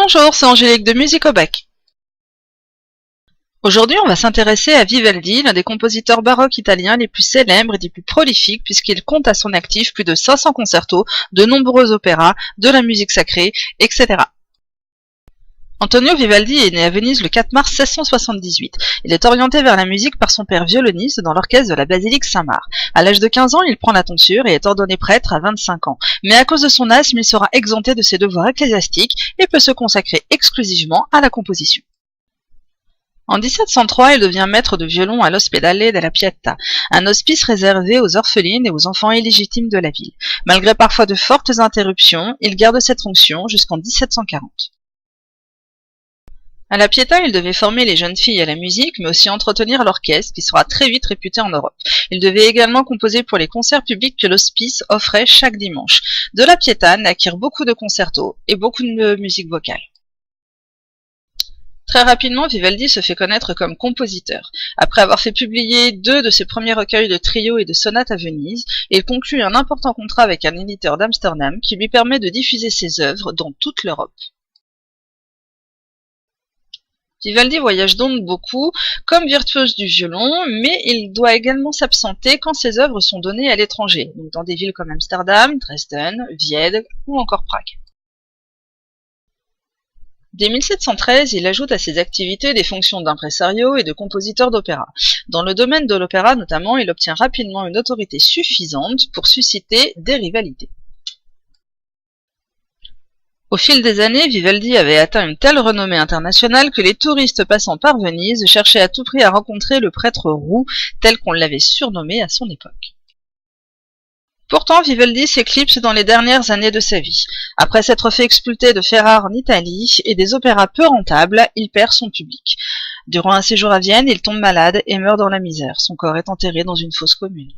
Bonjour, c'est Angélique de Musique au Bac. Aujourd'hui, on va s'intéresser à Vivaldi, l'un des compositeurs baroques italiens les plus célèbres et des plus prolifiques puisqu'il compte à son actif plus de 500 concertos, de nombreux opéras, de la musique sacrée, etc. Antonio Vivaldi est né à Venise le 4 mars 1678. Il est orienté vers la musique par son père violoniste dans l'orchestre de la basilique Saint-Marc. À l'âge de 15 ans, il prend la tonsure et est ordonné prêtre à 25 ans. Mais à cause de son asthme, il sera exempté de ses devoirs ecclésiastiques et peut se consacrer exclusivement à la composition. En 1703, il devient maître de violon à l'Ospedale della Pietà, un hospice réservé aux orphelines et aux enfants illégitimes de la ville. Malgré parfois de fortes interruptions, il garde cette fonction jusqu'en 1740. À la Pietà, il devait former les jeunes filles à la musique, mais aussi entretenir l'orchestre, qui sera très vite réputé en Europe. Il devait également composer pour les concerts publics que l'hospice offrait chaque dimanche. De la Pietà naquirent beaucoup de concertos et beaucoup de musique vocale. Très rapidement, Vivaldi se fait connaître comme compositeur. Après avoir fait publier 2 de ses premiers recueils de trios et de sonates à Venise, il conclut un important contrat avec un éditeur d'Amsterdam qui lui permet de diffuser ses œuvres dans toute l'Europe. Vivaldi voyage donc beaucoup comme virtuose du violon, mais il doit également s'absenter quand ses œuvres sont données à l'étranger, donc dans des villes comme Amsterdam, Dresden, Vienne ou encore Prague. Dès 1713, il ajoute à ses activités des fonctions d'impresario et de compositeur d'opéra. Dans le domaine de l'opéra notamment, il obtient rapidement une autorité suffisante pour susciter des rivalités. Au fil des années, Vivaldi avait atteint une telle renommée internationale que les touristes passant par Venise cherchaient à tout prix à rencontrer le prêtre roux, tel qu'on l'avait surnommé à son époque. Pourtant, Vivaldi s'éclipse dans les dernières années de sa vie. Après s'être fait expulser de Ferrare en Italie et des opéras peu rentables, il perd son public. Durant un séjour à Vienne, il tombe malade et meurt dans la misère. Son corps est enterré dans une fosse commune.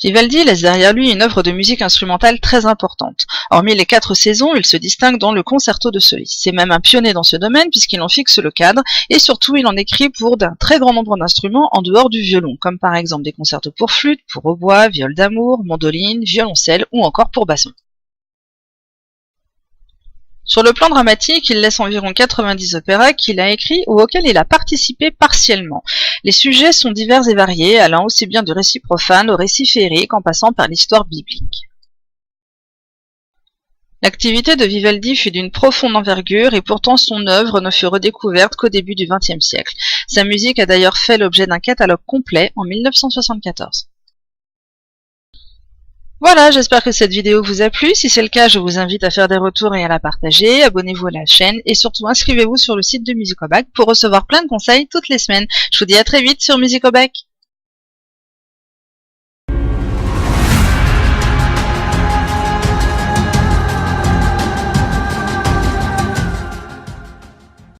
Vivaldi laisse derrière lui une œuvre de musique instrumentale très importante. Hormis les 4 saisons, il se distingue dans le concerto de Solis. C'est même un pionnier dans ce domaine puisqu'il en fixe le cadre et surtout il en écrit pour d'un très grand nombre d'instruments en dehors du violon, comme par exemple des concertos pour flûte, pour hautbois, viol d'amour, mandoline, violoncelle ou encore pour basson. Sur le plan dramatique, il laisse environ 90 opéras qu'il a écrits ou auxquels il a participé partiellement. Les sujets sont divers et variés, allant aussi bien du récit profane au récit féerique en passant par l'histoire biblique. L'activité de Vivaldi fut d'une profonde envergure et pourtant son œuvre ne fut redécouverte qu'au début du XXe siècle. Sa musique a d'ailleurs fait l'objet d'un catalogue complet en 1974. Voilà, j'espère que cette vidéo vous a plu. Si c'est le cas, je vous invite à faire des retours et à la partager. Abonnez-vous à la chaîne et surtout inscrivez-vous sur le site de Musique au Bac pour recevoir plein de conseils toutes les semaines. Je vous dis à très vite sur Musique au Bac.